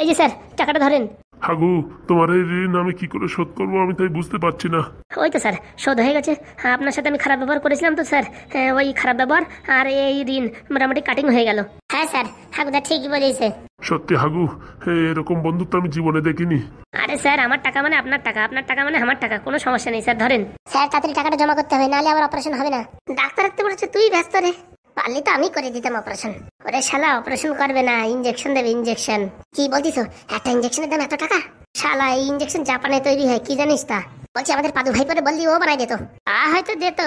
এই যে স্যার, টাকাটা ধরেন। হাগু, তোমার এই ঋণ আমি কি করে শোধ করবো আমি তাই বুঝতে পারছি না। ওই তো স্যার, শোধ হয়ে গেছে। হ্যাঁ, আপনার সাথে আমি খারাপ ব্যবহার করেছিলাম তো স্যার, ওই খারাপ ব্যবহার আর এই ঋণ মোটামুটি কাটিং হয়ে গেল। হ্যাঁ স্যার, হাগুদা ঠিকই বলেছে। সত্যি হাগু, এরকম বন্ধুত্ব আমি জীবনে দেখিনি। আরে স্যার, আমার টাকা মানে আপনার টাকা, আপনার টাকা মানে আমার টাকা, কোনো সমস্যা নেই স্যার, ধরেন। স্যার তাড়াতাড়ি টাকাটা জমা করতে হবে, নাহলে আমার অপারেশন হবে না। ডাক্তার রাখতে বলেছে, তুই ব্যস্ত রে। পারলে তো আমি করে দিতাম অপারেশন। ওরে শালা, অপারেশন করবে না, ইঞ্জেকশন দেবে, ইঞ্জেকশন। কি বলতিস? একটা ইঞ্জেকশনের দাম এত টাকা? শালা, এই ইঞ্জেকশন জাপানে তৈরি হয়, কি জানিস তা? বলছি আমাদের পাদু ভাই পরে বললি ও বানাই দিত। হয়তো দিত,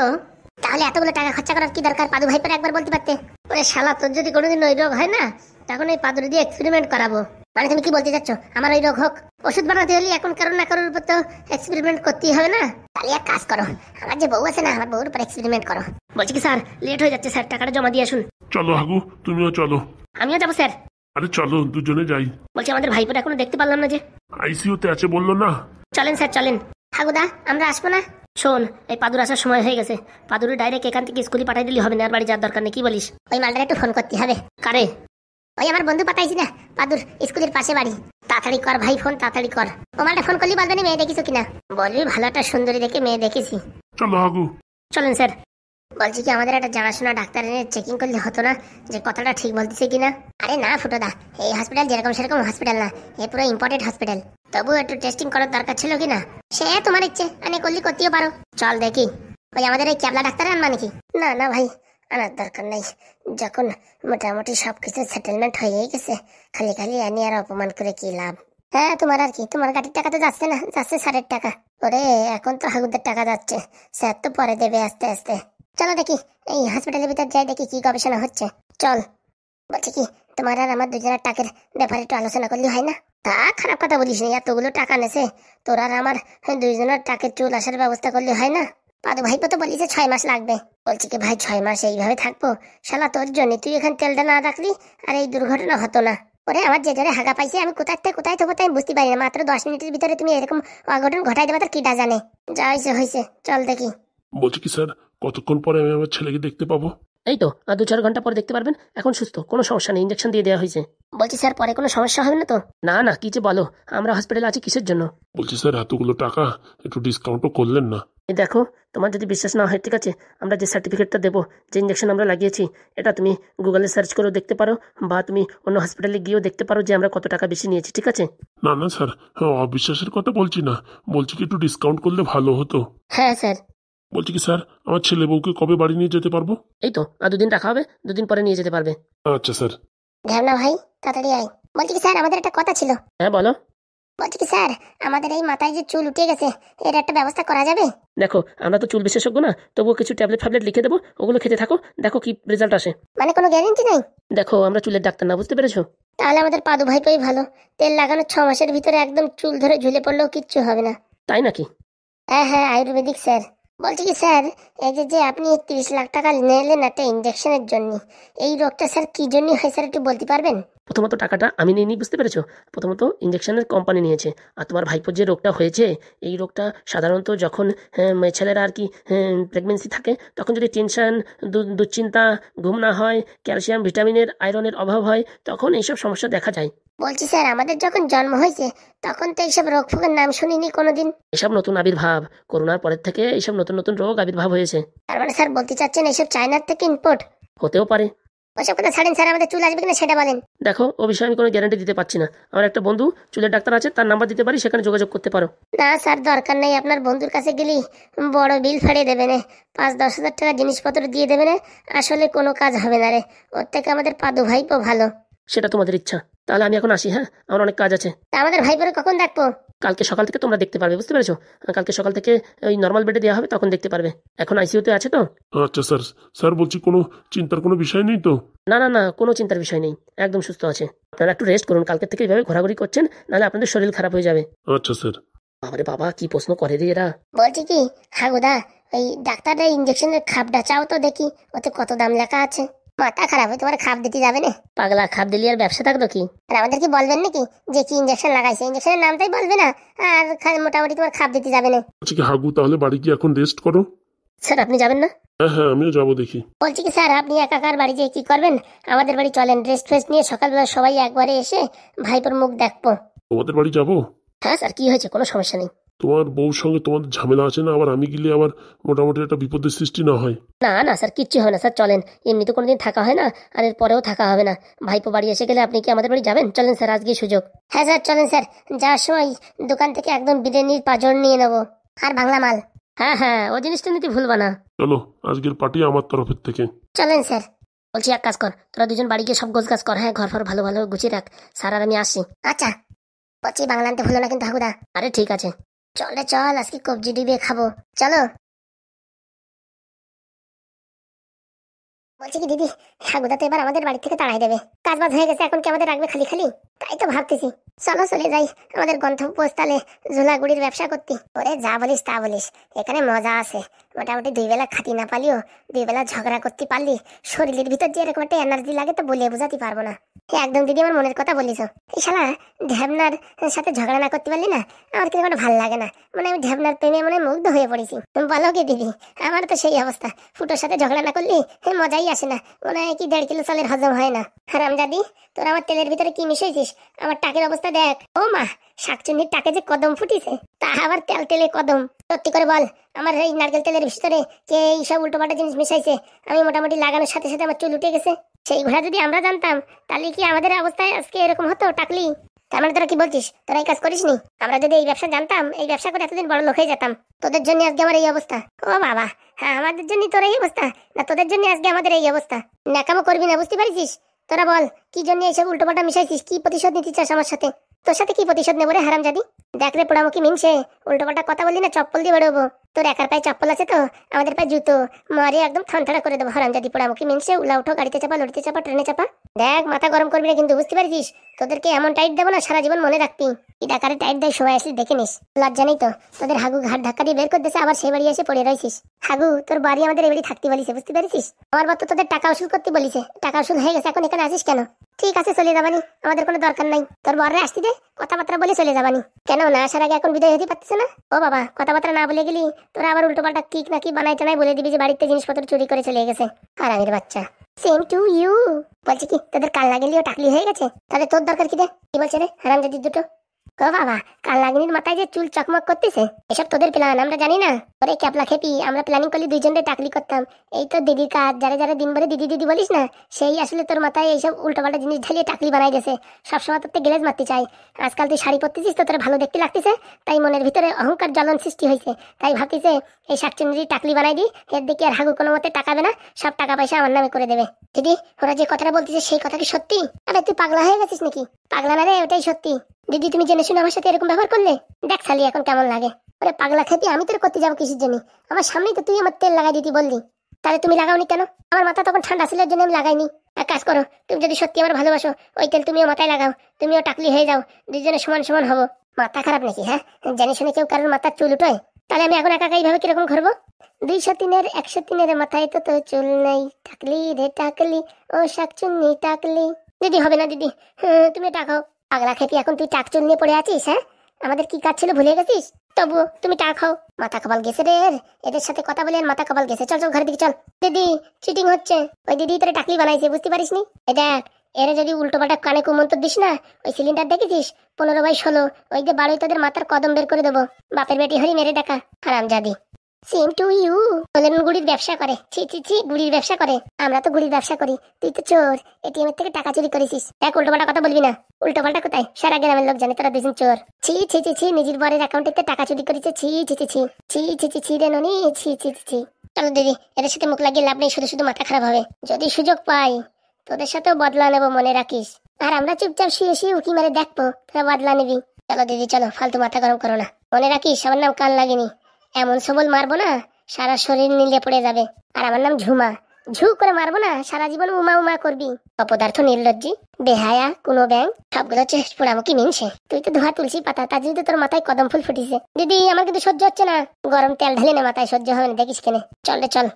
তাহলে এতগুলো টাকা খরচা করার কি দরকার? পাদু ভাই পরে একবার বলতে পারতে। ওরে শালা, তোর যদি কোনোদিন ওই রোগ হয় না, তখন এই পাদুর দিয়ে এক্সপেরিমেন্ট করাবো। মানে তুমি কি বলতে চাচ্ছ, আমার ওই রোগ হোক? ওষুধ বানাতে হলে এখন কারোর না কারোর উপর তো এক্সপেরিমেন্ট করতেই হবে না? তাহলে এক কাজ করো, আমার যে বউ আছে না, আমার বউর উপর এক্সপেরিমেন্ট করো। বলছি কি স্যার, লেট হয়ে যাচ্ছে স্যার, টাকাটা জমা দিয়ে আসুন। চলো হাগু, তুমিও চলো। আমিও যাবো স্যার। আরে চলো, দুজনে যাই। বলছি আমাদের ভাইপোর এখনো দেখতে পারলাম না যে। আইসিইউতে আছে বললো না? চলেন স্যার, চলেন। হাগুদা, আমরা আসবো না? শোন, এই পাদুর আসার সময় হয়ে গেছে। পাদুর ডাইরেক্ট এখান থেকে স্কুলে পাঠাই দিলে হবে না, আর বাড়ি যাওয়ার দরকার নেই, কি বলিস? ওই মালটার একটু ফোন করতে হবে। কারে? ওই আমার বন্ধু পাঠাইছি না, পাদুর স্কুলের পাশে বাড়ি। তাড়াতাড়ি কর ভাই, ফোন তাড়াতাড়ি কর। ও মালটা ফোন করলি বলবে না মেয়ে দেখিস কিনা। বলবি ভালো একটা সুন্দরী দেখে মেয়ে দেখেছি। চলো হাগু। চলেন স্যার। বলছি কি, আমাদের একটা জানাশোনা ডাক্তার এনে চেকিং করলে হতো না, যে কথাটা ঠিক বলতেছে কিনা? আরে না ফুটোদা, এই হসপিটাল যেরকম সেরকম হসপিটাল না, এ পুরো ইম্পর্টেন্ট হসপিটাল। তবু একটু টেস্টিং করার দরকার ছিল কিনা? সে তোমার ইচ্ছে, আনে করলি করতেও পারো। চল দেখি। ওই আমাদের এই ক্যাবলা ডাক্তার আনবা নাকি? না না ভাই, আনার দরকার নেই। যখন মোটামুটি সবকিছু সেটেলমেন্ট হয়েই গেছে, খালি খালি আনি আর অপমান করে কি লাভ? হ্যাঁ, তোমার আর কি, তোমার গাড়ির টাকা তো যাচ্ছে না, যাচ্ছে স্যারের টাকা। ওরে, এখন তো হাগুদের টাকা যাচ্ছে, স্যার তো পরে দেবে আস্তে আস্তে। চলো দেখি, এই হসপিটালের ভিতর যাই, দেখি কি গবেষণা হচ্ছে। চল। বলছি কি, তোমার আর আমার দুজনের টাকার ব্যাপারে একটু আলোচনা করলে হয় না? তা খারাপ কথা বলিস না, এতগুলো টাকা নেছে, তোর আর আমার দুইজনের টাকের চুল আসার ব্যবস্থা করলে হয় না? পাদু ভাইপো তো বলিছে 6 মাস লাগবে। বলছি কি ভাই, 6 মাস এইভাবে থাকবো? শালা, তোর জন্য তুই এখানে তেলটা না রাখলি আর এই দুর্ঘটনা হতো না। ওরে, আমার যে জোরে হাগা পাইছে, আমি কোথায় থেকে কোথায় থাকবো আমি বুঝতে পারি না। মাত্র 10 মিনিটের ভিতরে তুমি এরকম অঘটন ঘটাই দেবা, তার কিটা জানে? যা হয়েছে হয়েছে, চল দেখি। বলছি কি স্যার, কতক্ষণ পরে আমি আমার ছেলেকে দেখতে পাবো? এই তো আর 2-4 ঘন্টা পরে দেখতে পারবেন, এখন সুস্থ, কোনো সমস্যা নেই, ইঞ্জেকশন দিয়ে দেওয়া হয়েছে। বলছি স্যার, পরে কোনো সমস্যা হবে না তো? না না, কি যে বলো, আমরা হসপিটালে আছি কিসের জন্য? বলছি স্যার, এতগুলো টাকা একটু ডিসকাউন্টও করলেন না? এই দেখো, তোমার যদি বিশ্বাস না হয় ঠিক আছে, আমরা যে সার্টিফিকেটটা দেবো, যে ইঞ্জেকশন আমরা লাগিয়েছি, এটা তুমি গুগলে সার্চ করেও দেখতে পারো, বা তুমি অন্য হসপিটালে গিয়েও দেখতে পারো যে আমরা কত টাকা বেশি নিয়েছি, ঠিক আছে? না না স্যার, অবিশ্বাসের কথা বলছি না, বলছি কি একটু ডিসকাউন্ট করলে ভালো হতো। হ্যাঁ স্যার। বলছি কি স্যার, আমার ছেলে বউকে কবে বাড়ি নিয়ে যেতে পারবো? এই তো আর 2 দিন রাখা হবে, 2 দিন পরে নিয়ে যেতে পারবে। আচ্ছা স্যার। ঢ্যাবনা ভাই, তাড়াতাড়ি আয়। বলছি কি স্যার, আমাদের একটা কথা ছিল। হ্যাঁ বলো। বলছি কি স্যার, আমাদের এই মাথায় যে চুল উঠে গেছে, এর একটা ব্যবস্থা করা যাবে? দেখো, আমরা তো চুল বিশেষজ্ঞ না, তবুও কিছু ট্যাবলেট ফ্যাবলেট লিখে দেবো, ওগুলো খেতে থাকো, দেখো কি রেজাল্ট আসে। মানে কোনো গ্যারেন্টি নেই? দেখো, আমরা চুলের ডাক্তার না, বুঝতে পেরেছো? তাহলে আমাদের পাদু ভাইপোই ভালো। তেল লাগানোর 6 মাসের ভিতরে একদম চুল ধরে ঝুলে পড়লেও কিচ্ছু হবে না। তাই নাকি? হ্যাঁ হ্যাঁ, আয়ুর্বেদিক স্যার। বলছি কি স্যার, এই যে আপনি 30 লাখ টাকা নিলেন একটা ইঞ্জেকশনের জন্য, এই রোগটা স্যার কি জন্য হয় স্যার, একটু বলতে পারবেন? প্রথমত টাকাটা আমি নিইনি, বুঝতে পেরেছো? প্রথমত ইঞ্জেকশনের কোম্পানি নিয়েছে। আর তোমার ভাইপোর যে রোগটা হয়েছে, এই রোগটা সাধারণত যখন ছেলেরা আর কি প্রেগনেন্সি থাকে, তখন যদি টেনশন, দুশ্চিন্তা, ঘুম না হয়, ক্যালসিয়াম ভিটামিনের আয়রনের অভাব হয়, তখন এইসব সমস্যা দেখা যায়। বলছি স্যার, আমাদের যখন জন্ম হয়েছে তখন তো এইসব রোগ ফোগের নাম শুনিনি কোনোদিন। এসব নতুন আবির্ভাব, করোনার পরের থেকে এইসব নতুন নতুন রোগ আবির্ভাব হয়েছে। তার মানে স্যার বলতে চাচ্ছেন এইসব চায়নার থেকে ইম্পোর্ট? হতেও পারে। ওসব কথা ছাড়েন স্যার, আমাদের চুল আসবে কিনা সেটা বলেন। দেখো, ও বিষয়ে আমি কোনো গ্যারান্টি দিতে পারছি না। আমার একটা বন্ধু চুলের ডাক্তার আছে, তার নাম্বার দিতে পারি, সেখানে যোগাযোগ করতে পারো। না স্যার, দরকার নেই, আপনার বন্ধুর কাছে গেলেই বড় বিল ফাড়িয়ে দেবে না, 5-10 হাজার টাকা জিনিসপত্র দিয়ে দেবে না, আসলে কোনো কাজ হবে না রে। ওর থেকে আমাদের পাদু ভাইপো ভালো। সেটা তোমাদের ইচ্ছা, তাহলে আমি এখন আসি। হ্যাঁ, আমার অনেক কাজ আছে। আমাদের ভাইপোরে কখন দেখবো? কালকে সকাল থেকে তোমরা দেখতে পারবে, বুঝতে পেরেছো? কালকে সকাল থেকে ওই নর্মাল বেডে দেওয়া হবে, তখন দেখতে পারবে। এখন আইসিইউতে আছে তো। আচ্ছা স্যার। স্যার বলছি, কোনো চিন্তার কোনো বিষয় নেই তো? না না না, কোনো চিন্তার বিষয় নেই, একদম সুস্থ আছে। আপনারা একটু রেস্ট করুন, কালকে থেকে এইভাবে ঘোরাঘুরি করছেন, নাহলে আপনাদের শরীর খারাপ হয়ে যাবে। আচ্ছা স্যার। বাবারে বাবা, কি প্রশ্ন করে রে এরা। বলছি কি হাগুদা, ওই ডাক্তারের ইঞ্জেকশনের খাপটা চাও তো দেখি, ওতে কত দাম লেখা আছে। মাথা খারাপ হয় তোমার, খাপ দিতে যাবে না? পাগলা, খাপ দিলি আর ব্যবসা থাকতো কি? আর আমাদের কি বলবেন নাকি যে কি ইঞ্জেকশন লাগাইছে? ইঞ্জেকশনের নামটাই বলবে না, আর মোটামুটি তোমার খাপ দিতে যাবে না। আচ্ছা কি হাগু, তাহলে বাড়ি গিয়ে এখন রেস্ট করো। স্যার আপনি যাবেন না? হ্যাঁ হ্যাঁ, আমিও যাবো দেখি। বলছি কি স্যার, আপনি একাকার বাড়ি যেয়ে কি করবেন? আমাদের বাড়ি চলেন, ড্রেস ফ্রেস নিয়ে সকালবেলা সবাই একবারে এসে ভাইপোর মুখ দেখবো। তোমাদের বাড়ি যাবো? হ্যাঁ স্যার, কি হয়েছে? কোনো সমস্যা নেই। তোমার বউর সঙ্গে তোমাদের ঝামেলা আছে না? আবার আমি গেলে আবার মোটামুটি একটা বিপদের সৃষ্টি না হয়? না না স্যার, কিচ্ছু হয় না স্যার, চলেন। এমনি তো কোনোদিন থাকা হয় না, আর এর পরেও থাকা হবে না। ভাইপো বাড়ি এসে গেলে আপনি কি আমাদের বাড়ি যাবেন? চলেন স্যার, আজকে সুযোগ। হ্যাঁ স্যার চলেন স্যার, যাওয়ার সময় দোকান থেকে একদম বিরিয়ানির পাঁজর নিয়ে নেবো, আর বাংলা মাল। হ্যাঁ হ্যাঁ, ও জিনিসটা নিতে ভুলবা না। চলো, আজকের পার্টি আমার তরফের থেকে। চলেন স্যার। বলছি এক কাজ কর, তোরা দুজন বাড়ি গিয়ে সব গোছ গাছ কর, হ্যাঁ, ঘর ফর ভালো ভালো গুছিয়ে রাখ। স্যার আর আমি আসছি। আচ্ছা। বলছি বাংলা আনতে ভুলো না কিন্তু হাগুদা। আরে ঠিক আছে। চল রে চল, আজকে কবজি ডিবিয়ে খাবো, চলো। বলছি কি দিদি, হাগুদা তো এবার আমাদের বাড়ি থেকে তাড়াই দেবে। কাজ বাজ হয়ে গেছে, এখন কি আমাদের রাখবে খালি খালি? তাই তো ভাবতেছি, চলো চলে যাই আমাদের গন্তব্যস্থলে, ঝোলাগুড়ির ব্যবসা করতে। ওরে যা বলিস তা বলিস, এখানে মজা আছে। মোটামুটি 2 বেলা খাতি না পালিও 2 বেলা ঝগড়া করতে পারলি শরীরের ভিতর যে এরকম একটা এনার্জি লাগে তো বলে বোঝাতে পারবো না। একদম দিদি আমার মনের কথা বলিস। এই শালা ঢ্যাবনার সাথে ঝগড়া না করতে পারলি না, আমার কিন্তু কোনো ভালো লাগে না। মানে আমি ঢ্যাবনার প্রেমে মনে হয় মুগ্ধ হয়ে পড়েছি। তুমি বলো কি দিদি, আমার তো সেই অবস্থা। ফুটোর সাথে ঝগড়া না করলি মজাই আসে না, মনে হয় কি 1.5 কিলো চালের হজম হয় না। হারামজাদি, তোর আমার তেলের ভিতরে কি মিশাইছিস? আমার টাকের অবস্থা দেখ। ও মা, শাকচুন্নির টাকে যে কদম ফুটিছে, তা আবার তেল তেলে কদম। সত্যি করে বল, আমার এই নারকেল তেলের ভিতরে কে এইসব উল্টোপাল্টা জিনিস মিশাইছে? আমি মোটামুটি লাগানোর সাথে সাথে আমার চুল উঠে গেছে। সেই ঘোড়া যদি আমরা জানতাম, তাহলে কি আমাদের অবস্থায় আজকে এরকম হতো? টাকলি, তার মানে তোরা কি বলছিস, তোরা এই কাজ করিস নি? আমরা যদি এই ব্যবসা জানতাম, এই ব্যবসা করে এতদিন বড় লোক হয়ে যেতাম। তোদের জন্য আজকে আমার এই অবস্থা। ও বাবা, হ্যাঁ আমাদের জন্য তোর এই অবস্থা, না তোদের জন্য আজকে আমাদের এই অবস্থা? ন্যাকামো করবি না, বুঝতে পারছিস? তোরা বল, কি জন্য এইসব উল্টোপাল্টা মিশাইছিস? কি প্রতিশোধ নিতে চাস আমার সাথে? তোর সাথে কি প্রতিশোধ নেবো রে হারামজাদি? দেখ রে পোড়ামুখী মিনসে, উল্টোপাল্টা কথা বললি না চপ্পল দিয়ে বেরোবো। তোর একার পায়ে চপ্পল আছে তো, আমাদের পায়ে জুতো, মারে একদম থানথাড়া করে দেবো। হারামজাদি পোড়ামুখী মিনসে, উলা উঠো, গাড়িতে চাপা, লড়িতে চাপা, ট্রেনে চাপা। দেখ মাথা গরম করবি না কিন্তু, বুঝতে পারছিস? তোদেরকে এমন টাইট দেবো না, সারা জীবন মনে রাখবি। কি ডাকারে টাইট দেয়, সময় আসলে দেখে নিস। লজ্জা নেই তো? তোদের হাগু ঘাট ধাক্কা দিয়ে বের করে দিয়েছে, আবার সেই বাড়ি এসে পড়ে রয়েছিস। হাগু, তোর বাড়ি আমাদের এই বাড়ি থাকতে বলিছে, বুঝতে পারছিস? আমার বাবা তো তোদের টাকা উসুল করতে বলিছে, টাকা উসুল হয়ে গেছে, এখন এখানে আসিস কেন? ঠিক আছে চলে যাবানি, আমাদের কোনো দরকার নাই। তোর বররে আসতে দে, কথাবার্তা বলে চলে যাবানি। কেন না আসার আগে এখন বিদায় হতে পারতেছে না? ও বাবা, কথাবার্তা না বলে গেলি তোরা আবার উল্টোপাল্টা কি নাকি বানাই টানাই বলে দিবি যে বাড়িতে জিনিসপত্র চুরি করে চলে গেছে। আর আমির বাচ্চা। Same to you. বলছি কি, তোদের কাল লাগেলিও টাকলি হয়ে গেছে? তাহলে তোর দরকার কি? দে কি বলছে রে হারামজাদি দুটো? ও বাবা, কাল লাগনির মাথায় যে চুল চকমক করতেছে, এসব তোদের প্ল্যান, আমরা জানি না? ওরে ক্যাপলা খেপি, আমরা প্ল্যানিং করলে 2 জনের টাকলি করতাম। এই তো দিদির কাজ, যারা যারা দিন ভরে দিদি দিদি বলিস না, সেই আসলে তোর মাথায় এইসব উল্টোপাল্টা জিনিস ঢালিয়ে টাকলি বানাই গেছে। সবসময় তোর গ্লেজ মারতে চাই। আজকাল তুই শাড়ি পরতেছিস তো তোর ভালো দেখতে লাগতেছে, তাই মনের ভিতরে অহংকার জ্বলন সৃষ্টি হয়েছে। তাই ভাবতেছে এই শাকচুন্নির টাকলি বানাই দিই, এর দিকে আর হাগু কোনো মতে টাকাবে না, সব টাকা পয়সা আমার নামে করে দেবে। দিদি, ওরা যে কথাটা বলতেছে সেই কথা কি সত্যি? আরে তুই পাগলা হয়ে গেছিস নাকি? পাগলা না রে, ওটাই সত্যি। দিদি, তুমি জেনে শুনে আমার সাথে এরকম ব্যবহার করলে? দেখ সালি এখন কেমন লাগে। ওরে পাগলা খেপি, আমি তোর করতে যাবো কিসের জন্য? আমার সামনেই তো তুই আমার তেল লাগাই দিতি বললি, তাহলে তুমি লাগাওনি কেন? আমার মাথা তখন ঠান্ডা ছিল, জন্য আমি লাগাইনি। এক কাজ করো, তুমি যদি সত্যি আমার ভালোবাসো, ওই তেল তুমিও মাথায় লাগাও, তুমিও টাকলি হয়ে যাও, 2 জনে সমান সমান হবো। মাথা খারাপ নাকি? হ্যাঁ, জানি শুনে কেউ কারোর মাথার চুল উঠোয়? তাহলে আমি এখন একা একা এইভাবে কিরকম ঘুরবো? 203-এর 103-এর মাথায় তো তো চুল নেই। টাকলি রে টাকলি, ও শাকচুন্নি টাকলি। দিদি হবে না দিদি, তুমি টাকাও। পাগলা খেপি, এখন তুই টাক চুল নিয়ে পড়ে আছিস? হ্যাঁ, আমাদের কি কাজ ছিল ভুলে গেছিস? তবুও তুমি টাক খাও। মাথা কপাল গেছে রে এদের সাথে কথা বলে, আর মাথা কপাল গেছে। চল চল ঘরের দিকে চল। দিদি, চিটিং হচ্ছে। ওই দিদি তোরে টাকলি বানাইছে, বুঝতে পারিস নি? এই দেখ, এরে যদি উল্টো পাল্টা কানে কুমন্তর দিস না, ওই সিলিন্ডার দেখেছিস 15/16, ওই যে বাড়ি তোদের মাথার কদম বের করে দেবো। বাপের বেটি হরি মেরে ডাকা হারামজাদি। Same to you. বলেন গুড়ির ব্যবসা করে, ছি ছি ছি, গুড়ির ব্যবসা করে। আমরা তো গুড়ির ব্যবসা করি, তুই তো চোর, এটিএম এর থেকে টাকা চুরি করেছিস। এক উল্টোপাল্টা কথা বলবি না। উল্টোপাল্টা কোথায়? সারা গ্রামের লোক জানে তোরা 2 জন চোর। ছি ছি ছি ছি, নিজের বরের অ্যাকাউন্টে টাকা চুরি করেছে। ছি ছি ছি ছি ছি ছি ছি ছি রে ননি, ছি ছি ছি ছি। চলো দিদি, এদের সাথে মুখ লাগিয়ে লাভ নেই, শুধু শুধু মাথা খারাপ হবে। যদি সুযোগ পাই তোদের সাথেও বদলা নেবো, মনে রাখিস। আর আমরা চুপচাপ শুয়ে শুয়ে উকি মেরে দেখবো তোরা বদলা নিবি। চলো দিদি চলো, ফালতু মাথা গরম করো না। মনে রাখিস আমার নাম কান লাগেনি, এমন সবল মারবো না সারা শরীর নীলে পড়ে যাবে। আর আমার নাম ঝুমা, ঝু করে মারবো না সারা জীবন উমা উমা করবি। অপদার্থ, নির্লজ্জি, বেহায়া, কোনো ব্যাং, সবগুলো চেষ্ট পোড়ামুখী মিনছে। তুই তো ধোয়া তুলসী পাতা, তার জন্য তোর মাথায় কদম ফুল ফুটিছে। দিদি, আমার কিন্তু সহ্য হচ্ছে না। গরম তেল ঢালি না মাথায়, সহ্য হবে না, দেখিস কেনে। চল রে চল,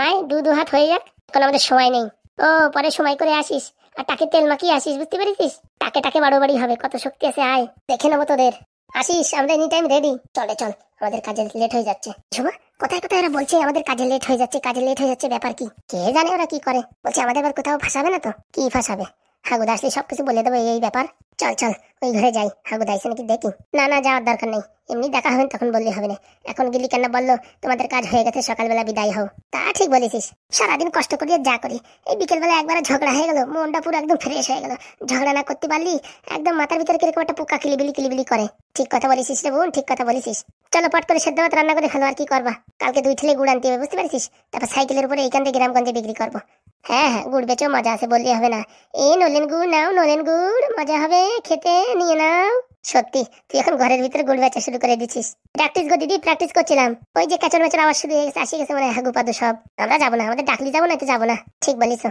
আয় 2 হাত হয়ে যাক, এখন আমাদের সময় নেই। ও পরে সময় করে আসিস, আর টাকে তেল মাখিয়ে আসিস, বুঝতে পেরেছিস? টাকে টাকে বাড়ি হবে, কত শক্তি আছে, আয় দেখে নেবো তোদের। আসিস, আমরা এনি টাইম রেডি। চলে চল, আমাদের কাজে লেট হয়ে যাচ্ছে। ঝুমা, কোথায় কোথায় ওরা বলছে আমাদের কাজে লেট হয়ে যাচ্ছে, কাজে লেট হয়ে যাচ্ছে, ব্যাপার কি কে জানে ওরা কি করে। বলছে আমাদের আবার কোথাও ফাঁসাবে না তো? কি ফাঁসাবে? হাগুদা আসলে সবকিছু বলে দেবো এই ব্যাপার। চল চল ওই ঘরে যাই, হাগুদা আইসে নাকি দেখি। না না, যাওয়ার দরকার নেই, এমনি দেখা হবে তখন বললে হবে না। এখন গেলি কেন বললো তোমাদের কাজ হয়ে গেছে, সকালবেলা বিদায় হও। তা ঠিক বলেছিস, সারাদিন কষ্ট করিয়ে যা করি, এই বিকেলবেলা একবার ঝগড়া হয়ে গেল, মনটা পুরো একদম ফ্রেশ হয়ে গেল। ঝগড়া না করতে পারলি একদম মাথার ভিতরে কিরকম একটা পোকা কিলিবিলি কিলিবিলি করে। ঠিক কথা বলেছিস রে বোন, ঠিক কথা বলেছিস। চলো পট করে সেদ্ধ ভাত রান্না করে ফেলো, আর কি করবা। কালকে 2 ঠেলে গুড় আনতে হবে, বুঝতে পারছিস? তারপর সাইকেলের উপরে এইখান থেকে গ্রামগঞ্জে বিক্রি করবো। হ্যাঁ হ্যাঁ, গুড় বেচেও মজা আছে, বললে হবে না। নলেন গুড় নাও, নলেন গুড়, মজা হবে খেতে, নিয়ে নাও। সত্যি তুই এখন ঘরের ভিতরে গুড় বেচা শুরু করে দিচ্ছিস। প্র্যাকটিস গো দিদি, প্র্যাকটিস করছিলাম। ওই যে ক্যাচর ম্যাচর আওয়াজ শুরু হয়ে গেছে, আসি গেছে মনে হয় হাগু পাদু সব। আমরা যাবো না, আমাদের ডাকলি যাবো না, তো যাবো না। ঠিক বলিস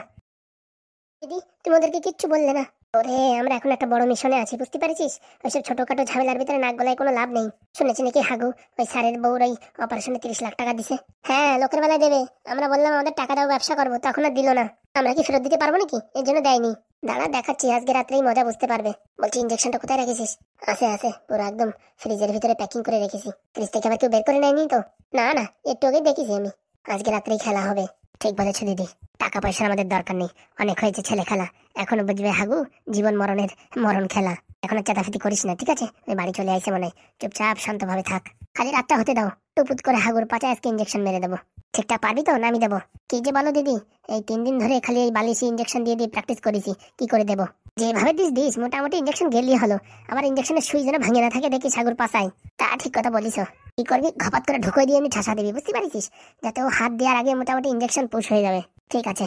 দিদি, তুমি ওদেরকে কিচ্ছু বললে না? ওরে আমরা এখন একটা বড় মিশনে আছি, বুঝতে পারছিস? ওইসব ছোটখাটো ঝামেলার ভিতরে নাক গলায় কোনো লাভ নেই। শুনেছি নাকি হাগু ওই স্যারের বউর ওই অপারেশনে 30 লাখ টাকা দিছে। হ্যাঁ, লোকের বেলায় দেবে। আমরা বললাম আমাদের টাকা দাও, ব্যবসা করবো, তখন আর দিল না। আমরা কি ফেরত দিতে পারবো নাকি? এর জন্য দেয়নি। দাঁড়া দেখাচ্ছি, আজকে রাত্রেই মজা বুঝতে পারবে। বলছি ইঞ্জেকশনটা কোথায় রেখেছিস? আছে আছে, পুরো একদম ফ্রিজের ভিতরে প্যাকিং করে রেখেছি। ফ্রিজ থেকে আবার কেউ বের করে নেয়নি তো? না না, একটু আগেই দেখেছি আমি। আজকে রাত্রেই খেলা হবে। ঠিক বলেছো দিদি, টাকা পয়সার আমাদের দরকার নেই, অনেক হয়েছে ছেলে খেলা। এখনো বুঝবে হাগু জীবন মরণের মরণ খেলা। এখন আর চাতাফিতি করিস না, ঠিক আছে? ওই বাড়ি চলে আইসে মনে হয়, চুপচাপ শান্তভাবে থাক। খালি রাতটা হতে দাও, টুপুত করে হাগুর পাচায় আজকে ইঞ্জেকশন মেরে দেবো। ঠিকঠাক পারবি তো? নামি দেবো? কি যে বলো দিদি, এই 3 দিন ধরে খালি এই বালিশি ইঞ্জেকশন দিয়ে দিয়ে প্র্যাকটিস করেছি, কি করে দেবো? যেভাবে দিস মোটামুটি ইঞ্জেকশন গেলি হলো। আবার ইঞ্জেকশনের সুই যেন ভাঙে না থাকে দেখিস হাগুর পাশায়। তা ঠিক কথা বলিস। কি করবি, ঘপাত করে ঢুকোই দিয়ে আমি ঠাসা দিবি, বুঝতে পারছিস? যাতে ও হাত দেওয়ার আগে মোটামুটি ইঞ্জেকশন পুশ হয়ে যাবে। ঠিক আছে,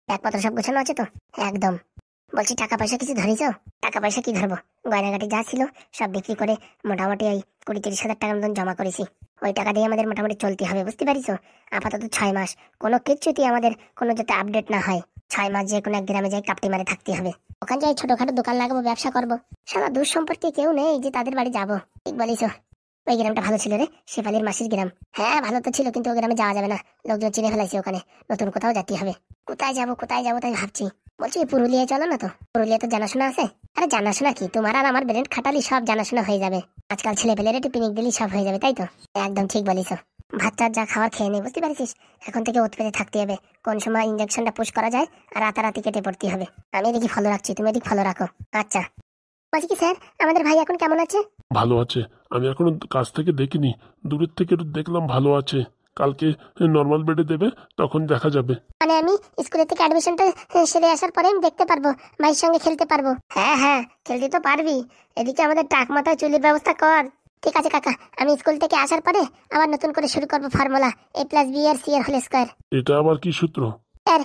ব্যাগপত্র সব গোছানো আছে তো? একদম। বলছি টাকা পয়সা কিছু ধরিস? টাকা পয়সা কি ধরবো, গয়নাগাটি যা ছিল সব বিক্রি করে মোটামুটি ওই 20-30 হাজার টাকার মতন জমা করেছি। ওই টাকা দিয়ে আমাদের মোটামুটি চলতে হবে, বুঝতে পারিস? আপাতত 6 মাস কোনো কিচ্ছুতেই আমাদের কোনো যাতে আপডেট না হয়। 6 মাস যে কোনো এক গ্রামে যাই কাপটি মারে থাকতে হবে। ওখানে যাই ছোটখাটো দোকান লাগাবো, ব্যবসা করবো। সারা দূর সম্পর্কে কেউ নেই যে তাদের বাড়ি যাবো। ঠিক বলিস। ওই গ্রামটা ভালো ছিল রে, শেফালির মাসির গ্রাম। হ্যাঁ ভালো তো ছিল, কিন্তু ওই গ্রামে যাওয়া যাবে না, লোকজন চিনে ফেলাইছে। ওখানে নতুন কোথাও যেতে হবে। কোথায় যাবো তাই ভাবছি। বলছি পুরুলিয়ায় চলো না তো? পুরুলিয়া তো জানাশোনা আছে। আরে জানাশোনা কি, তোমার আর আমার ব্রেন খাটালি সব জানাশোনা হয়ে যাবে। আজকাল ছেলে পেলের একটু পিনিক দিলি সব হয়ে যাবে, তাই তো? একদম ঠিক বলিস। ভাত টাত যা খাওয়ার খেয়ে নেই, বুঝতে পারছিস? এখন থেকে ওত পেতে থাকতে হবে, কোন সময় ইঞ্জেকশনটা পুশ করা যায় আর রাতারাতি কেটে পড়তে হবে। আমি এদিকে ফলো রাখছি, তুমি এদিকে ফলো রাখো। আচ্ছা। বলছি কি স্যার, আমাদের ভাই এখন কেমন আছে? ভালো আছে। আমি এখনো কাছ থেকে দেখিনি, দূরের থেকে একটু দেখলাম ভালো আছে। কালকে নর্মাল বেডে দেবে, তখন দেখা যাবে। মানে আমি স্কুলের থেকে অ্যাডমিশনটা সেরে আসার পরে আমি দেখতে পারবো, ভাইয়ের সঙ্গে খেলতে পারবো? হ্যাঁ হ্যাঁ, খেলতে তো পারবি। এদিকে আমাদের টাক মাথায় চুলির ব্যবস্থা কর। ঠিক আছে কাকা, আমি স্কুল থেকে আসার পরে আবার নতুন করে শুরু করবো ফর্মুলা A+B+C² এটা আবার কি সূত্র? স্যার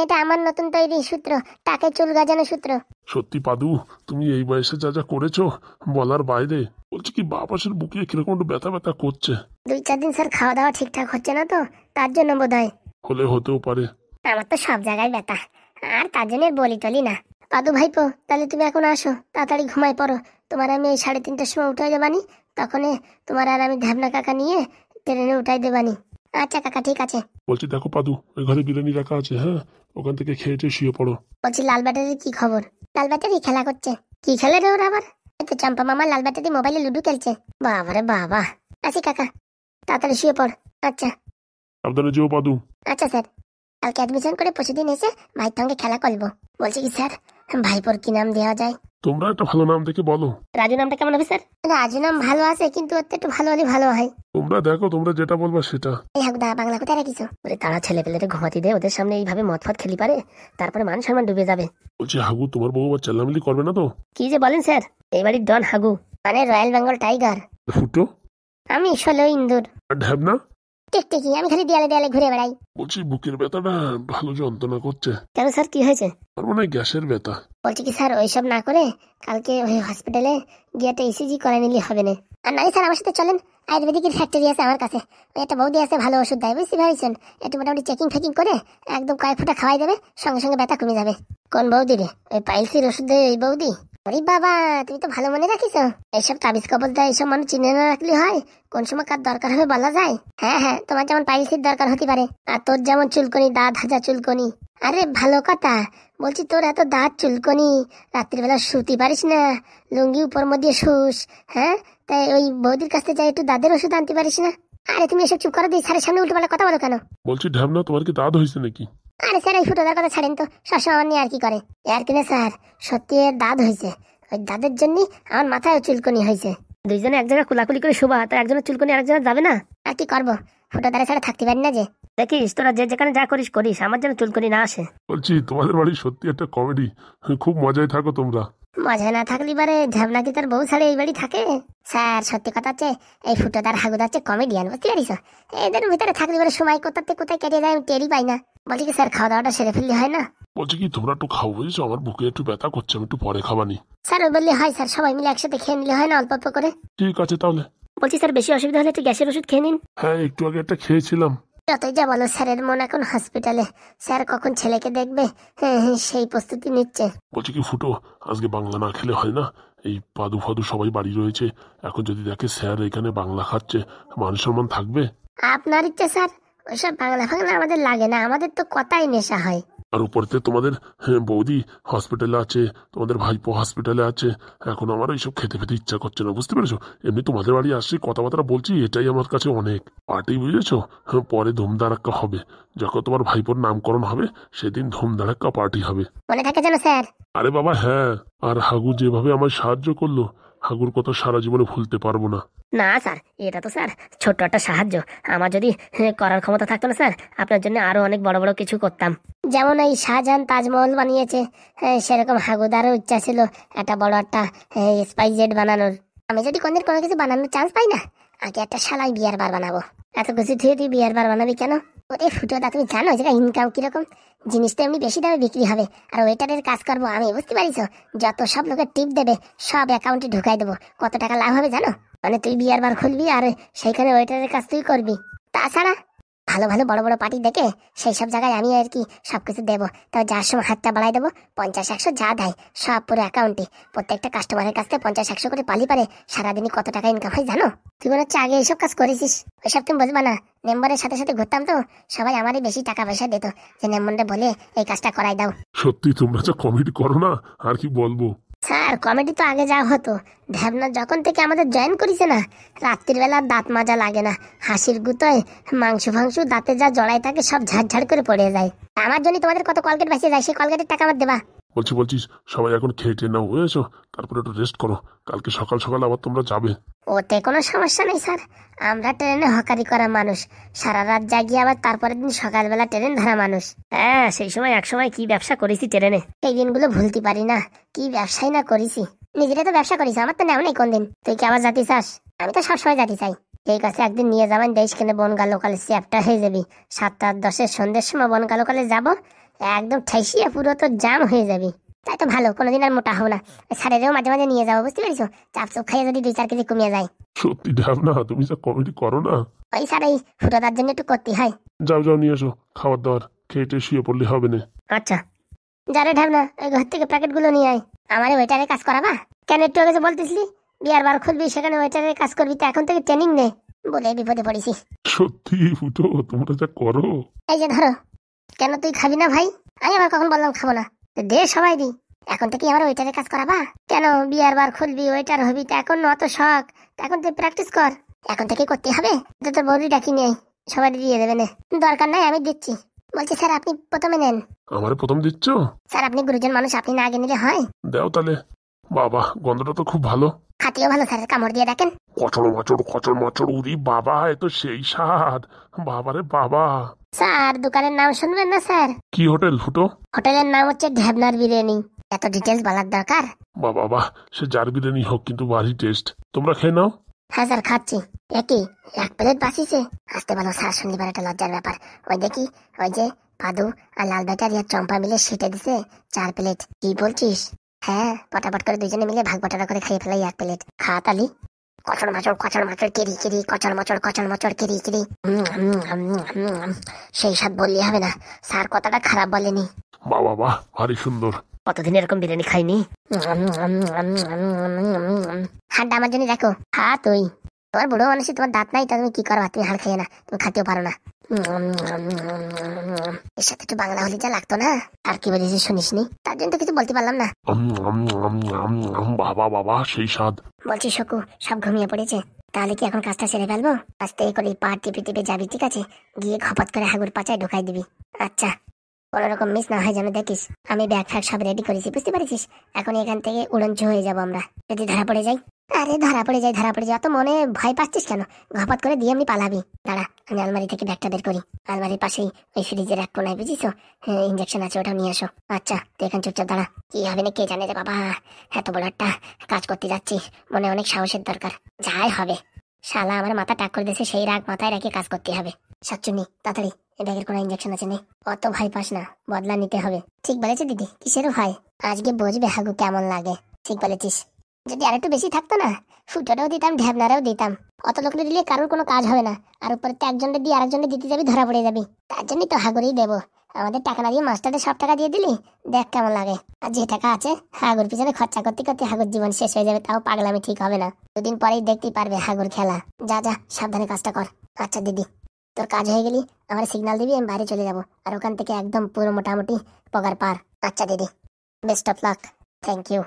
এটা আমার নতুন তৈরি সূত্র, টাকে চুল গাজানো সূত্র। সত্যি পাদু, তুমি এই বয়সে যা যা করেছো বলার বাইরে। বলছি কি, বাপাসের বুকে কিরকম একটু ব্যথা ব্যথা করছে। 2-4 দিন স্যার খাওয়া দাওয়া ঠিকঠাক হচ্ছে না তো, তার জন্য বোধ হয়। হলে হতেও পারে। আমার তো সব জায়গায় ব্যথা, আর তার জন্য বলি টলি না। পাদু ভাইপো, তাহলে তুমি এখন আসো, তাড়াতাড়ি ঘুমাই পড়ো। তোমার আমি এই 3:30টার সময় উঠাই দেবানি, তখন তোমার আর আমি ঢ্যাবনা কাকা নিয়ে ট্রেনে উঠাই দেবানি। আচ্ছা কাকা, ঠিক আছে। বলছি দেখো পাদু, ওই ঘরে বিরিয়ানি রাখা আছে, হ্যাঁ ওখান থেকে খেয়ে শুয়ে পড়ো। বলছি লাল ব্যাটারির কি খবর? লাল ব্যাটারি খেলা করছে। কি খেলে রে ওরা আবার? এই তো চম্পা মামা লাল ব্যাটারি মোবাইলে লুডো খেলছে। বাবারে বাবা। আছি কাকা, তাড়াতাড়ি শুয়ে পড়। আচ্ছা। সাবধানে যেও পাদু। আচ্ছা স্যার, কালকে অ্যাডমিশন করে পরশুদিন এসে ভাইয়ের সঙ্গে খেলা করবো। বলছি কি স্যার, ভাইপোর কি নাম দেওয়া যায়? তোমরা একটা ভালো নাম দেখে বলো। রাজু নামটা কেমন হবে স্যার? রাজু নাম ভালো আছে, কিন্তু ওর তো একটু ভালো হলে ভালো হয়। তোমরা দেখো, তোমরা যেটা বলবা সেটা। এই হাগুদা, বাংলা কোথায় রাখিছো? বলে তারা ছেলে পেলেরে ঘুমাতি দেয়, ওদের সামনে এইভাবে মদ ফদ খেলি পারে, তারপরে মান সম্মান ডুবে যাবে। বলছি হাগু, তোমার বউ আবার চেল্লামিলি করবে না তো? কি যে বলেন স্যার, এই বাড়ির ডন হাগু, মানে রয়্যাল বেঙ্গল টাইগার। ফুটো? আমি 16 ইন্দুর। আর ঢ্যাবনা? টিকটিকি, আমি খালি দেয়ালে দেয়ালে ঘুরে বেড়াই। বলছি বুকের ব্যথাটা ভালো যন্ত্রণা করছে। কেন স্যার, কি হয়েছে? আর মনে হয় গ্যাসের ব্যথা। বলছি কি স্যার, ওইসব না করে কালকে ওই হসপিটালে গিয়ে একটা ইসিজি করে নিলে হবে না? আর নাই স্যার, আমার সাথে চলেন, আয়ুর্বেদিকের ফ্যাক্টরি আছে আমার কাছে, ওই একটা বৌদি আছে, ভালো ওষুধ দেয়, বুঝতে পারছেন? একটু মোটামুটি চেকিং ফেকিং করে একদম কয়েক ফুটা খাওয়াই দেবে, সঙ্গে সঙ্গে ব্যথা কমে যাবে। কোন বৌদি রে? ওই পাইলসির ওষুধ দেয় ওই বৌদি। আরে বাবা, তুমি তো ভালো মনে রাখিস। এইসব তাবিজ কবল দেয়, এইসব মানুষ চিনে না রাখলে হয়? কোন সময় কার দরকার হবে বলা যায়? হ্যাঁ হ্যাঁ, তোমার যেমন পাইলসির দরকার হতে পারে, আর তোর যেমন চুলকনি, দাঁত হাজা চুলকনি। আরে ভালো কথা, বলছি তোর এত দাঁত চুলকনি, রাত্রিবেলা শুতে পারিস না, লুঙ্গি উপর মধ্যে শুস, হ্যাঁ? তাই ওই বৌদির কাছ থেকে যাই একটু দাঁতের ওষুধ আনতে পারিস না? আরে তুমি এসব চুপ করো, দিই স্যারের সামনে উল্টোপাল্টা কথা বলো কেন? বলছি ঢ্যাবনা, তোমার কি দাঁত হয়েছে নাকি? আরে স্যার এই ফুটোদার কথা ছাড়েন তো, সবসময় নিয়ে আর কি করে। আর কিনে স্যার, সত্যি এর দাঁত হয়েছে। ওই দাঁতের জন্যই আমার মাথায় চুলকনি হয়েছে। দুইজনে এক জায়গায় কুলাকুলি করে শোভা, তো একজনের চুলকনি আরেকজনের যাবে না। আর কি করবো, ফুটোদারে ছাড়া থাকতে পারি না যে। দেখিস তোরা যে যেখানে যা করিস করিস, আমার যেন চুলকনি না আসে। বলছি তোমাদের বাড়ি সত্যি একটা কমেডি, খুব মজায় থাকো তোমরা। মজায় না থাকলে বারে ঝাবনা কি তার বউ ছাড়ে এই বাড়ি থাকে? স্যার সত্যি কথা হচ্ছে এই ফুটোদার হাগুদা হচ্ছে কমেডিয়ান, বুঝতে পারিস? এদের ভিতরে থাকলে বারে সময় কোথাতে কোথায় কেটে যায় আমি টেরই পাই না। বলছি কি স্যার খাওয়া দাওয়াটা সেরে ফেললে হয় না? বলছি কি তোমরা একটু খাও, বুঝেছো? আমার বুকে একটু ব্যথা করছে, আমি একটু পরে খাবানি। স্যার ওই বললে হয় স্যার, সবাই মিলে একসাথে খেয়ে নিলে হয় না, অল্প অল্প করে? ঠিক আছে তাহলে। বলছি স্যার বেশি অসুবিধা হলে একটু গ্যাসের ওষুধ খেয়ে নিন। হ্যাঁ একটু আগে একটা খেয়েছিলাম। যতই যা বলো স্যারের মন এখন হসপিটালে, স্যার কখন ছেলেকে দেখবে সেই প্রস্তুতি নিচ্ছে। বলছি কি ফুটো, আজকে বাংলা না খেলে হয় না? এই পাদু ফাদু সবাই বাড়ি রয়েছে, এখন যদি দেখে স্যার এখানে বাংলা খাচ্ছে, মান সম্মান থাকবে? আপনার ইচ্ছে স্যার, ওইসব বাংলা ফাংলা আমাদের লাগে না, আমাদের তো কথাই নেশা হয়। আর উপরতে তোমাদের বৌদি হসপিটালে আছে, তোমাদের ভাইপো হসপিটালে আছে, এখন আমার এইসব খেতে খেতে ইচ্ছা করছে না, বুঝতে পেরেছো? এমনি তোমাদের বাড়ি আসছি, কথাবার্তা বলছি, এটাই আমার কাছে অনেক। পার্টি বুঝেছো? পরে ধুমধারাক্কা হবে, যখন তোমার ভাইপোর নামকরণ হবে সেদিন ধুমধারাক্কা পার্টি হবে। মনে থাকে যেন স্যার। আরে বাবা হ্যাঁ, আর হাগু যেভাবে আমায় সাহায্য করলো, হাগুর কথা সারা জীবনে ভুলতে পারবো না। না স্যার, এটা তো স্যার ছোট্ট একটা সাহায্য। আমার যদি করার ক্ষমতা থাকতো না স্যার, আপনার জন্য আরো অনেক বড় বড় কিছু করতাম। যেমন এই শাহজাহান তাজমহল বানিয়েছে, সেরকম হাগুদারও ইচ্ছা ছিল একটা বড় একটা স্পাইস জেট বানানোর। আমি যদি কোনদিন কোনো কিছু বানানোর চান্স পাই না, আগে একটা শালাই বিয়ার বার বানাবো। এত কিছু থেকে তুই বিয়ার বার বানাবি কেন? ওরে ফুটোদা, তুমি জানো যেটা ইনকাম কিরকম? জিনিসটা এমনি বেশি দামে বিক্রি হবে, আর ওয়েটারের কাজ করবো আমি, বুঝতে পারিস? যত সব লোকের টিপ দেবে সব অ্যাকাউন্টে ঢুকাই দেবো। কত টাকা লাভ হবে জানো? মানে তুই বিয়ার বার খুলবি আর সেইখানে ওয়েটারের কাজ তুই করবি। তাছাড়া ভালো ভালো বড় বড় পার্টি দেখে সেই সব জায়গায় আমি আর কি সবকিছু দেবো। তবে যার সময় হাতটা বাড়াই দেবো, 50-100 যা দেয় সব পুরো অ্যাকাউন্টে। প্রত্যেকটা কাস্টমারের কাছ থেকে 50-100 করে পালি পারে, সারাদিনই কত টাকা ইনকাম হয় জানো? তুই মনে হচ্ছে আগে এইসব কাজ করেছিস, ওইসব তুমি বুঝবা না। মেম্বারের সাথে সাথে ঘুরতাম তো, সবাই আমারই বেশি টাকা পয়সা দিত, যে মেম্বারটা বলে এই কাজটা করাই দাও। সত্যি তোমরা যা কমেডি করো না, আর কি বলবো। স্যার কমেডি তো আগে যা হতো, ঢ্যাবনা যখন থেকে আমাদের জয়েন করেছে না, রাত্রির বেলা দাঁত মাজা লাগে না, হাসির গুতোয় মাংস ফাংস দাঁতে যা জড়াই থাকে সব ঝাড় করে পড়ে যায়। আমার জন্য তোমাদের কত কলগেট বেঁচে যায়, সেই কলগেটের টাকা আমার দেবা। বলছিস সবাই এখন খেয়ে টেয়ে নাও, বুঝেছো? তারপরে একটু রেস্ট করো, কালকে সকাল সকাল আবার তোমরা যাবে। ওতে কোনো সমস্যা নেই স্যার, আমরা ট্রেনে হকারি করা মানুষ, সারা রাত জাগিয়ে আবার তারপরের দিন সকালবেলা ট্রেন ধরা মানুষ। হ্যাঁ সেই সময় এক সময় কি ব্যবসা করেছি ট্রেনে, সেই দিনগুলো ভুলতে পারি না। কি ব্যবসাই না করেছি, নিজেরা তো ব্যবসা করিস, আমার তো নেও নেই কোনদিন। তুই কি আবার জাতি চাস? আমি তো সবসময় জাতি চাই। ঠিক আছে একদিন নিয়ে যাবেন দেশ কেনে বনগা লোকালে, চ্যাপ্টার হয়ে যাবি। 7-10 সন্ধ্যের সময় বনগা লোকালে যাবো, একদম ঠাইসিয়া পুরো তো জাম হয়ে যাবি। তাই তো ভালো, কোনোদিন আর মোটা হবো না। স্যারেরও মাঝে মাঝে নিয়ে যাবো, বুঝতে পেরেছো? চাপ চুপ খাইয়ে যদি 2-4 কেজি কমিয়ে যায়। সত্যি ঢ্যাবনা, তুমি যা কমেডি করো না। ওই স্যার এই ফুটোদার জন্য একটু করতে হয়। যাও নিয়ে এসো খাবার দাবার, খেয়ে টেয়ে শুয়ে পড়লে হবে না। আচ্ছা যারে ঢাবনা, ওই ঘর থেকে প্যাকেট গুলো নিয়ে আয়। আমারে ওয়েটারের কাজ করাবা কেন? একটু আগে যে বলতেছিলি বিয়ার বার খুলবি, সেখানে ওয়েটারের কাজ করবি, তো এখন থেকে ট্রেনিং নে বলে বিপদে পড়েছি। সত্যি ফুটো, তোমরা যা করো। এই যে ধরো। কেন তুই খাবি না ভাই? আমি আবার কখন বললাম খাবো না? দে সবাই দি। এখন থেকে আমার ওয়েটারের কাজ করাবা কেন? বিয়ার বার খুলবি, ওয়েটার হবি, তো এখন অত শখ, এখন তুই প্র্যাকটিস কর, এখন থেকে করতে হবে। তো তোর বৌদি ডাকি নেই, সবাই দিয়ে দেবে না। দরকার নাই, আমি দিচ্ছি। বলছি স্যার আপনি প্রথমে নেন। আমারে প্রথম দিচ্ছ? স্যার আপনি গুরুজন মানুষ, আপনি না আগে নিলে হয়? দাও তাহলে। বাবা গন্ধটা তো খুব ভালো। খাতিও ভালো স্যার, কামড় দিয়ে দেখেন। কচড় মাচড়, উরি বাবা, এ তো সেই স্বাদ। বাবারে বাবা। স্যার দোকানের নাম শুনবেন না স্যার? কি হোটেল ফুটো? হোটেলের নাম হচ্ছে ঢ্যাবনার বিরিয়ানি। এত ডিটেলস বলার দরকার? বাবা সে যার বিরিয়ানি হোক, কিন্তু বাড়ি টেস্ট। তোমরা খেয়ে নাও। হ্যাঁ স্যার খাচ্ছি। একই 1 প্লেট বাসিছে। আসতে বলো স্যার, শনিবার একটা লজ্জার ব্যাপার। ওই দেখি, ওই যে পাদু আর লাল ব্যাটারি আর চম্পা মিলে সেটে দিছে 4 প্লেট। কি বলছিস? হ্যাঁ পটাপট করে দুজনে মিলে ভাগ বটারা করে খাইয়ে ফেলাই 1 প্লেট। খা তালি। কচড় মাচড় কেরি কেরি, কচড় মাচড় কেরি কেরি। সেই স্বাদ বললে হবে না, স্যার কথাটা খারাপ বলেনি। বাবা ভারী সুন্দর। কতদিন এরকম বিরিয়ানি খাইনি। হাড্ডা আমার জন্য দেখো, খা তুই। তোমার বুড়ো মানুষই, তোমার দাঁত নাই, তা তুমি কি করবা? তুমি হাড় খেয়ে না, তুমি খাতেও পারো না। এর সাথে একটু বাংলা হলে যা লাগতো না। আর কি বলেছি শুনিসনি, তার জন্য তো কিছু বলতে পারলাম না। বাবা বাবা সেই স্বাদ। বলছি শকু, সব ঘুমিয়ে পড়েছে, তাহলে কি এখন কাজটা সেরে ফেলবো? আস্তে করে পা টিপে টিপে যাবি, ঠিক আছে? গিয়ে খপাত করে হাগুর পাচায় ঢুকাই দিবি। আচ্ছা, কোনো রকম মিস না হয় যেন দেখিস। আমি ব্যাগ ফ্যাগ সব রেডি করেছি, বুঝতে পারছিস? এখন এখান থেকে উড়ঞ্চু হয়ে যাবো আমরা, যদি ধরা পড়ে যাই। আরে ধরা পড়ে যাই, ধরা পড়ে যাই, অত মনে ভয় পাচ্ছিস কেন? ঘপাত করে দিয়ে এমনি পালাবি। দাঁড়া, আমি আলমারি থেকে ব্যাগটা বের করি। আলমারির পাশেই ওই ফ্রিজের এক কোনায়, বুঝিস? ইঞ্জেকশন আছে, ওটাও নিয়ে আসো। আচ্ছা তুই এখানে চুপচাপ দাঁড়া। কি হবে না কে জানে রে বাবা, এত বড় একটা কাজ করতে যাচ্ছি, মনে অনেক সাহসের দরকার। যাই হবে, শালা আমার মাথা টাক করে দিয়েছে, সেই রাগ মাথায় রেখে কাজ করতে হবে। সাচ্চুনি তাড়াতাড়ি, এই ব্যাগের কোনো ইঞ্জেকশন আছে নেই। অত ভয় পাস না, বদলা নিতে হবে। ঠিক বলেছে দিদি, কিসের ভয়? আজকে বুঝবে হাগু কেমন লাগে। ঠিক বলেছিস, যদি আরেকটু বেশি থাকতো না, ফুটোটাও দিতাম, ঢ্যাবনারাও দিতাম। অত লোকরে দিলে কারোর কোনো কাজ হবে না, আর উপরে তো একজনকে দিয়ে আরেকজনকে দিতে যাবি, ধরা পড়ে যাবি। তার জন্যই তো হাগুরেই দেবো। আমাদের টাকা না দিয়ে মাস্টারদের সব টাকা দিয়ে দিলি, দেখ কেমন লাগে। আর যে টাকা আছে, হাগুর পিছনে খরচা করতে করতে হাগুর জীবন শেষ হয়ে যাবে, তাও পাগলামি ঠিক হবে না। দুদিন পরেই দেখতেই পারবে হাগুর খেলা। যা যা, সাবধানে কাজটা কর। আচ্ছা দিদি, তোর কাজ হয়ে গেলি আমার সিগন্যাল দিবি, আমি বাইরে চলে যাব, আর ওখান থেকে একদম পুরো মোটামুটি পগার পার। আচ্ছা দিদি, best of luck. Thank you.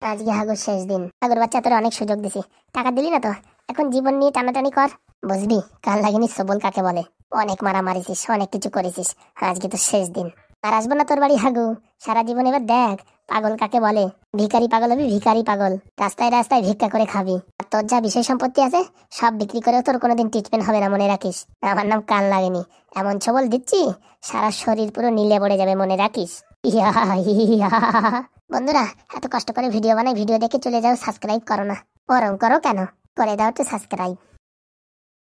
আজকে হাগুর শেষ দিন। হাগুর বাচ্চা, তোর অনেক সুযোগ দিছি, টাকা দিলি না তো, এখন জীবন নিয়ে টানাটানি কর, বুঝবি? কাল লাগেনি সবল কাকে বলে। অনেক মারা মারিছিস, অনেক কিছু করেছিস, আজকে তো শেষ দিন। আর আসবো না তোর বাড়ি হাগু, সারা জীবন। এবার দেখ পাগল কাকে বলে। ভিখারি পাগল হবি, ভিখারি পাগল। রাস্তায় রাস্তায় ভিক্ষা করে খাবি, আর তোর যা বিষয় সম্পত্তি আছে সব বিক্রি করেও তোর কোনোদিন ট্রিটমেন্ট হবে না, মনে রাখিস। আমার নাম কান লাগেনি, এমন ছবল দিচ্ছি সারা শরীর পুরো নীলে পড়ে যাবে, মনে রাখিস। ইয়া ইয়া। বন্ধুরা, এত কষ্ট করে ভিডিও বানাই, ভিডিও দেখে চলে যাও, সাবস্ক্রাইব করো না? ওরম করো কেন? করে দাও তো সাবস্ক্রাইব।